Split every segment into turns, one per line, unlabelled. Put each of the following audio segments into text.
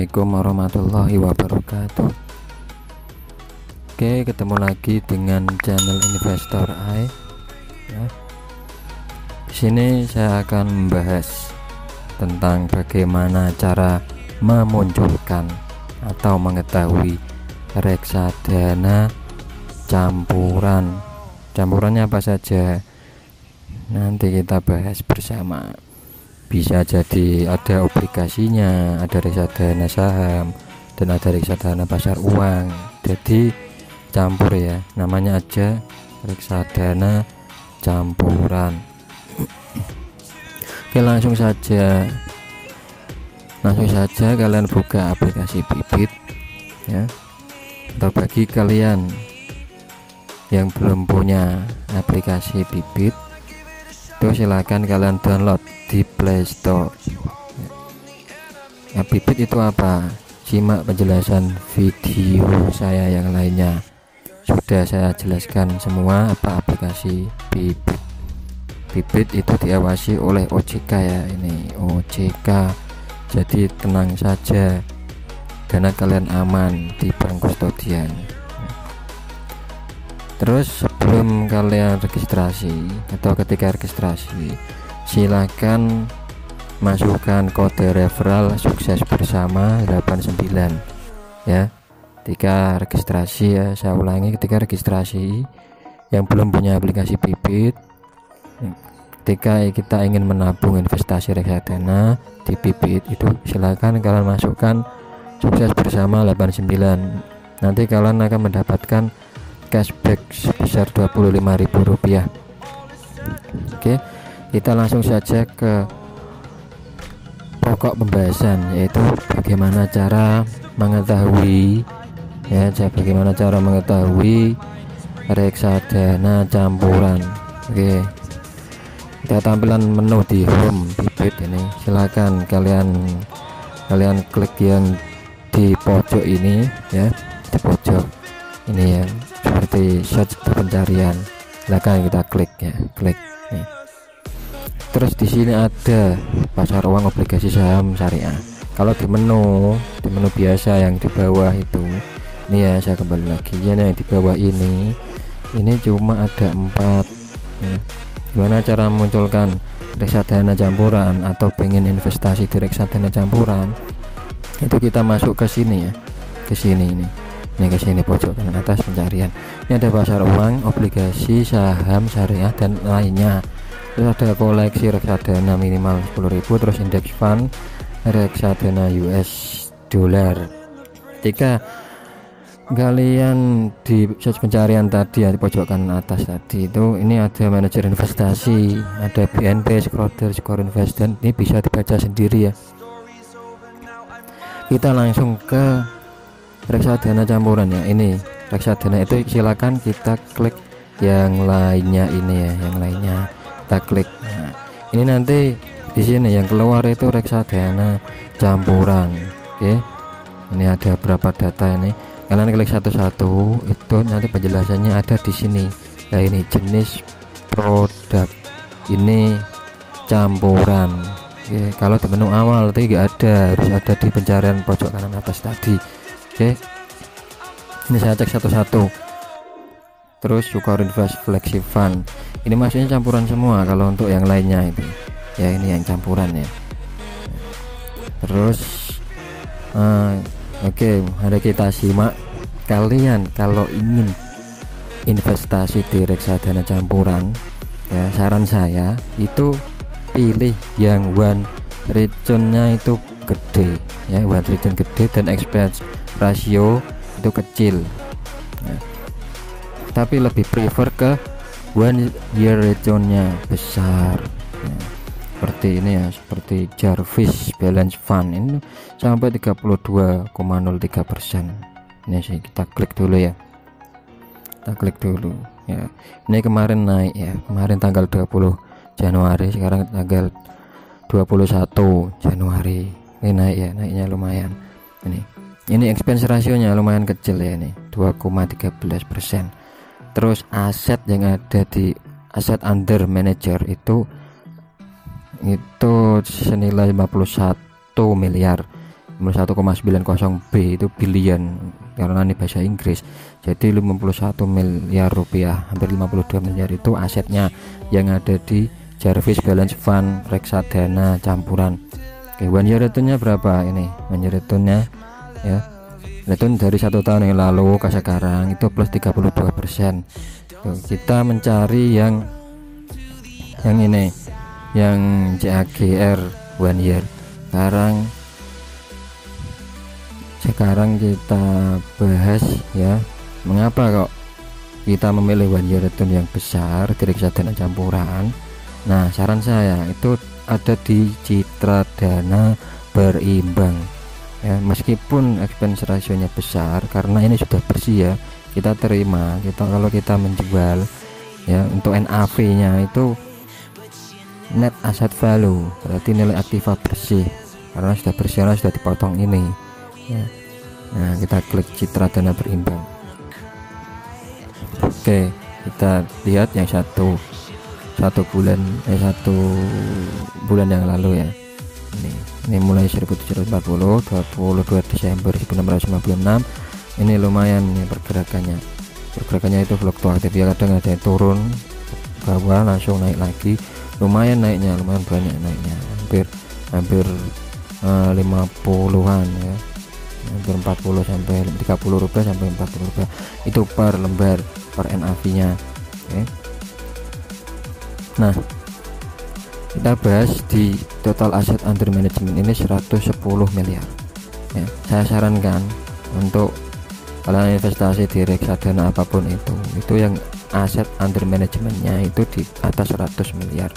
Assalamualaikum warahmatullahi wabarakatuh. Oke, ketemu lagi dengan channel Investor AI ya. Di sini saya akan membahas tentang bagaimana cara memunculkan atau mengetahui reksadana campuran. Campurannya apa saja? Nanti kita bahas bersama. Bisa jadi ada obligasinya, ada reksadana saham, dan ada reksadana pasar uang. Jadi campur ya, namanya aja reksadana campuran. Oke, langsung saja kalian buka aplikasi Bibit ya. Atau bagi kalian yang belum punya aplikasi Bibit, itu silakan kalian download di Play Store. Ya, Bibit itu apa? Simak penjelasan video saya yang lainnya. Sudah saya jelaskan semua apa aplikasi Bibit. Bibit itu diawasi oleh OJK ya, ini OJK. Jadi tenang saja, dana kalian aman di bank kustodian. Terus sebelum kalian registrasi atau ketika registrasi, silakan masukkan kode referral sukses bersama 89 ya. Ketika registrasi ya, saya ulangi, ketika registrasi yang belum punya aplikasi Bibit, ketika kita ingin menabung investasi reksadana di Bibit itu silakan kalian masukkan sukses bersama 89. Nanti kalian akan mendapatkan cashback sebesar Rp25.000. Oke, kita langsung saja ke pokok pembahasan, yaitu bagaimana cara mengetahui reksadana campuran. Oke, kita tampilan menu di home Bibit ini. Silakan kalian klik yang di pojok ini ya, di pojok ini ya, seperti search pencarian. Silakan kita klik ya, klik nih. Terus di sini ada pasar uang, obligasi, saham, syariah. Kalau di menu biasa yang di bawah itu, ini ya, saya kembali lagi ya, yang di bawah ini cuma ada 4 ya. Gimana cara memunculkan reksadana campuran atau pengen investasi di reksadana campuran? Itu kita masuk ke sini ya, ke sini ini ke sini pojok kanan atas pencarian. Ini ada pasar uang, obligasi, saham, syariah, dan lainnya. Terus ada koleksi reksadana minimal 10.000, terus index fund, reksadana US dollar. Ketika kalian di search pencarian tadi ya, di pojok kanan atas tadi itu, ini ada manajer investasi, ada BNP, Schroder, Skor Invest, dan ini bisa dibaca sendiri ya. Kita langsung ke reksadana campuran ya. Ini reksadana itu silakan kita klik yang lainnya ini ya, yang lainnya kita klik. Nah, ini nanti di sini yang keluar itu reksadana campuran. Oke, ini ada berapa data ini, kalian klik satu-satu, itu nanti penjelasannya ada di sini ya. Ini jenis produk, ini campuran. Oke, kalau di menu awal tadi nggak ada, harus ada di pencarian pojok kanan atas tadi. Oke, ini saya cek satu-satu. Terus Skor Invest Flexi Fund, ini maksudnya campuran semua. Kalau untuk yang lainnya itu ya, ini yang campuran ya. Terus oke, mari kita simak. Kalian kalau ingin investasi di reksadana campuran ya, saran saya itu pilih yang one return-nya itu gede ya, one return gede dan expense rasio itu kecil ya. Tapi lebih prefer ke one year return-nya besar ya. Seperti ini ya, seperti Jarvis Balance Fund ini sampai 32,03%. Ini sih kita klik dulu ya, kita klik dulu ya. Ini kemarin naik ya, kemarin tanggal 20 Januari, sekarang tanggal 21 Januari. Ini naik ya, naiknya lumayan. Ini expense rasionya lumayan kecil ya, ini 2,13%. Terus aset yang ada di aset under manager itu senilai 51 miliar 51,90 B itu billion karena ini bahasa Inggris. Jadi 51 miliar rupiah, hampir 52 miliar itu asetnya yang ada di Jarvis Balance Fund reksadana campuran. Oke, one year returnnya berapa ini? One year returnnya ya, return dari 1 tahun yang lalu ke sekarang itu plus 32%. Tuh, kita mencari yang ini, yang CAGR one year. Sekarang kita bahas ya, mengapa kok kita memilih one year return yang besar di reksadana campuran. Nah, saran saya itu ada di Citra Dana Berimbang ya, meskipun expense rasionya besar karena ini sudah bersih ya, kita terima kalau kita menjual ya, untuk NAV nya itu net asset value, berarti nilai aktiva bersih karena sudah bersih, karena sudah dipotong ini ya. Nah, kita klik Citra Dana Berimbang. Oke, kita lihat yang satu bulan yang lalu ya. Ini mulai 1740, 22 Desember 1656. Ini lumayan nih pergerakannya itu fluktuatif ya, kadang ada yang turun bawah langsung naik lagi, lumayan naiknya, lumayan banyak naiknya, hampir 50-an ya, hampir 40 sampai 30 rupiah sampai 40 rupiah itu per lembar per NAV nya. Oke. Nah, kita bahas di total aset under management ini 110 miliar ya. Saya sarankan untuk kalian investasi di reksadana apapun itu yang aset under managementnya itu di atas 100 miliar,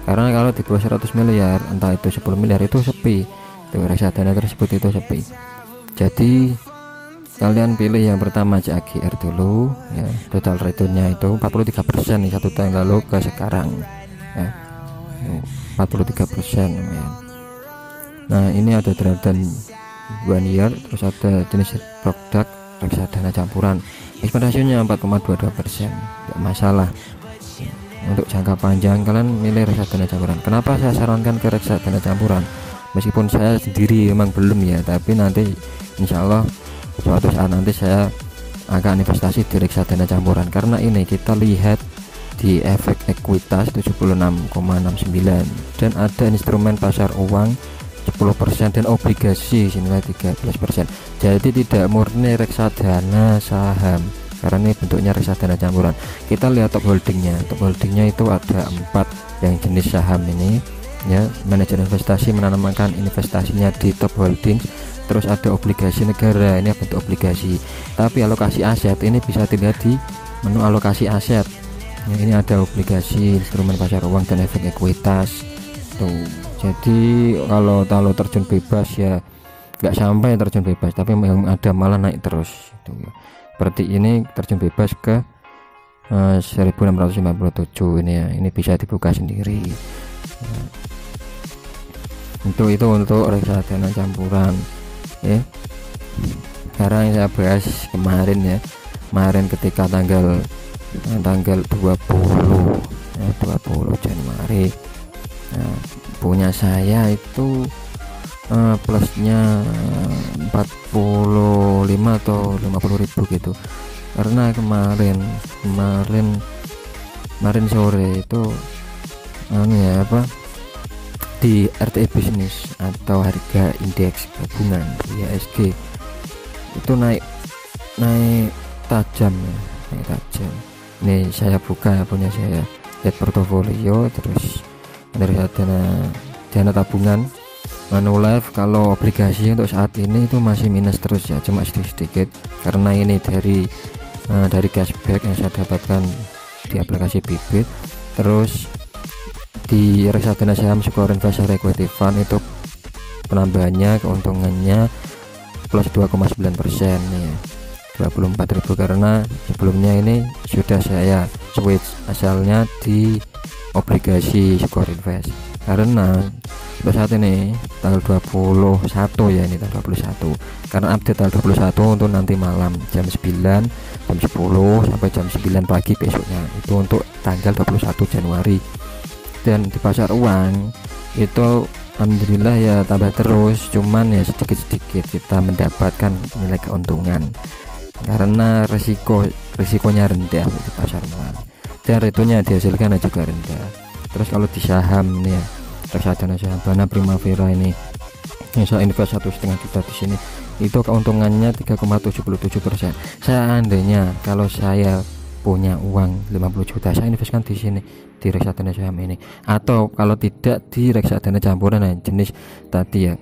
karena kalau di bawah 100 miliar entah itu 10 miliar itu sepi, itu reksadana tersebut itu sepi. Jadi kalian pilih yang pertama CAGR dulu ya, total returnnya itu 43% nih 1 tahun lalu ke sekarang ya, 43% ya. Nah, ini ada dan one year, terus ada jenis produk reksadana campuran, expense rasionya 4,22%, tidak masalah. Untuk jangka panjang kalian milih reksadana campuran. Kenapa saya sarankan ke reksadana campuran, meskipun saya sendiri memang belum ya, tapi nanti insya Allah suatu saat nanti saya akan investasi di reksadana campuran, karena ini kita lihat di efek ekuitas 76,69 dan ada instrumen pasar uang 10% dan obligasi senilai 13%. Jadi tidak murni reksadana saham karena ini bentuknya reksadana campuran. Kita lihat top holdingnya itu ada 4 yang jenis saham ini ya. Manajer investasi menanamkan investasinya di top holding. Terus ada obligasi negara, ini bentuk obligasi. Tapi alokasi aset ini bisa dilihat di menu alokasi aset ya, ini ada obligasi, instrumen pasar uang dan efek ekuitas tuh. Jadi kalau terjun bebas ya nggak sampai terjun bebas, tapi yang ada malah naik terus gitu ya. Seperti ini terjun bebas ke 1657 ini ya, ini bisa dibuka sendiri ya. Untuk reksadana campuran ya. Sekarang saya bahas kemarin ketika tanggal 20 Januari punya saya itu plusnya 45 atau 50 ribu gitu, karena kemarin sore itu di RTI bisnis atau harga indeks gabungan IHSG itu naik tajam ya, naik tajam. Ini saya buka punya saya, lihat portofolio, terus dari dana tabungan Manulife. Kalau obligasi untuk saat ini itu masih minus terus ya, cuma sedikit karena ini dari cashback yang saya dapatkan di aplikasi Bibit. Terus di reksadana saham Skor Investor Equity Fund itu penambahannya keuntungannya plus 2,9% nih, 24.000, karena sebelumnya ini sudah saya switch asalnya di obligasi Skor Invest, karena untuk saat ini tanggal 21 ya, ini tanggal 21 karena update tanggal 21 untuk nanti malam jam 9, jam 10 sampai jam 9 pagi besoknya, itu untuk tanggal 21 Januari. Dan di pasar uang itu alhamdulillah ya tambah terus, cuman ya sedikit-sedikit kita mendapatkan nilai keuntungan karena risikonya rendah di pasar uang dan returnya dihasilkan juga rendah. Terus kalau di saham nih ya, reksadana saham Dana Primavera ini yang saya invest 1,5 juta di sini, itu keuntungannya 3,77%. Seandainya kalau saya punya uang 50 juta, saya investkan di sini di reksadana saham ini, atau kalau tidak di reksadana campuran jenis tadi ya.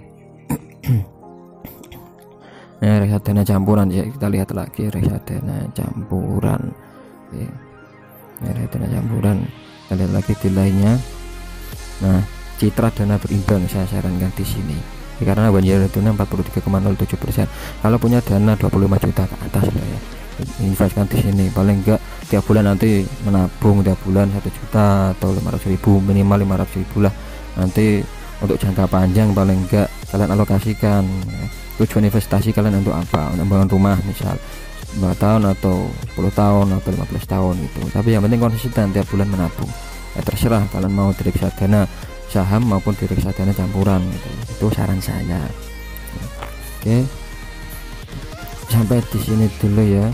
Nah, reksadana campuran ya, kita lihat lagi reksadana campuran. Oke. Nah, reksadana campuran kita lihat lagi di lainnya. Nah, Citra Dana Berimbang saya sarankan di sini karena banjir returnya 43,07%. Kalau punya dana 25 juta ke atas ya, investkan di sini. Paling enggak tiap bulan nanti menabung tiap bulan 1 juta atau 500.000, minimal 500.000 lah. Nanti untuk jangka panjang paling enggak kalian alokasikan. Tujuan investasi kalian untuk apa? Untuk bangun rumah misal 5 tahun atau 10 tahun atau 15 tahun gitu. Tapi yang penting konsisten tiap bulan menabung. Ya terserah kalian mau di reksadana saham maupun di reksadana campuran gitu. Itu saran saya. Oke. Sampai di sini dulu ya.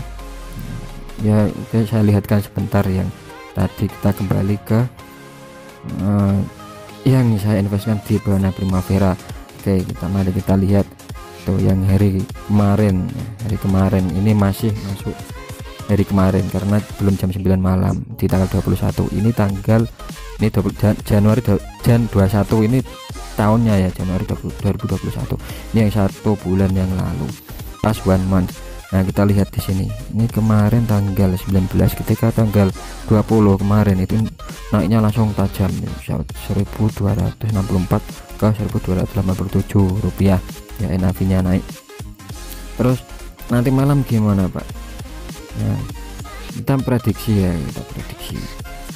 Ya, oke, saya lihatkan sebentar yang tadi. Kita kembali ke yang saya investkan di Dana Primavera. Oke, mari kita lihat tuh yang hari kemarin ini masih masuk hari kemarin karena belum jam 9 malam di tanggal 21 ini Januari 21 ini tahunnya ya, Januari 2021 ini yang 1 bulan yang lalu pas 1 month. Nah, kita lihat di sini ini kemarin tanggal 19 ketika tanggal 20 kemarin itu naiknya langsung tajam 1264 ke 1287 rupiah ya, NAV nya naik. Terus nanti malam gimana Pak? Nah, kita prediksi ya,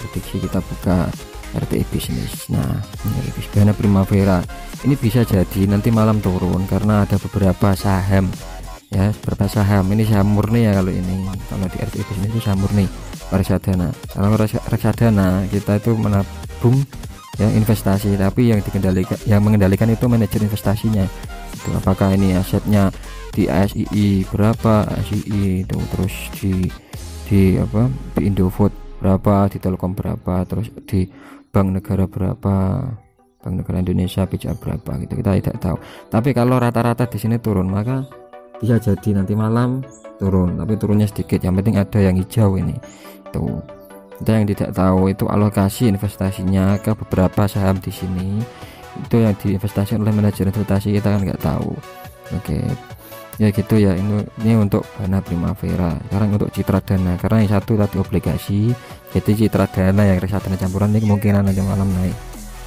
prediksi kita buka RTI bisnis. Nah, ini Dana Primavera ini bisa jadi nanti malam turun karena ada beberapa saham ya, beberapa saham ini saham murni ya. Kalau ini kalau di RTI bisnis itu saham murni reksadana. Kalau reksadana kita itu menabung ya, investasi, tapi yang mengendalikan itu manajer investasinya itu, apakah ini asetnya di ASII berapa, ASII itu, terus di Indofood berapa, di Telkom berapa, terus di Bank Negara berapa, Bank Negara Indonesia BCA berapa gitu, kita tidak tahu. Tapi kalau rata-rata di sini turun, maka bisa jadi nanti malam turun, tapi turunnya sedikit, yang penting ada yang hijau ini tuh. Kita yang tidak tahu itu alokasi investasinya ke beberapa saham di sini, itu yang diinvestasi oleh manajer investasi, kita kan nggak tahu. Oke ya gitu ya, ini untuk Dana Primavera. Sekarang untuk Citra Dana, karena yang satu tadi obligasi, jadi Citra Dana yang reksadana campuran ini kemungkinan nanti malam naik.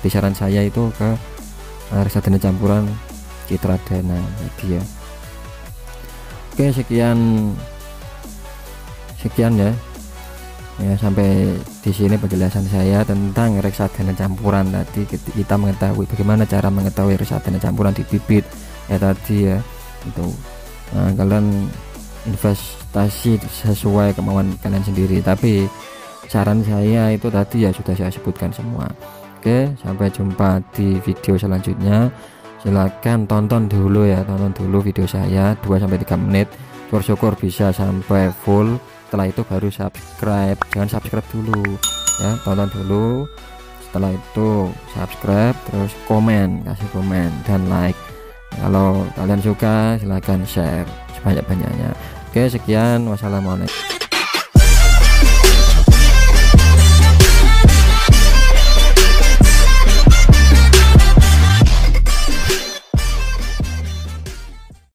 Di saran saya itu ke reksadana campuran Citra Dana tadi ya. Oke, sekian ya, sampai di sini penjelasan saya tentang reksadana campuran tadi. Kita mengetahui bagaimana cara mengetahui reksadana campuran di bibit ya tadi ya itu. Nah, kalian investasi sesuai kemauan kalian sendiri, tapi saran saya itu tadi ya sudah saya sebutkan semua. Oke, sampai jumpa di video selanjutnya. Silahkan tonton dulu video saya 2-3 menit, syukur bisa sampai full. Setelah itu baru subscribe, jangan subscribe dulu ya, tonton dulu, setelah itu subscribe, terus kasih komen dan like. Kalau kalian suka silahkan share sebanyak-banyaknya. Oke, sekian, wassalamualaikum.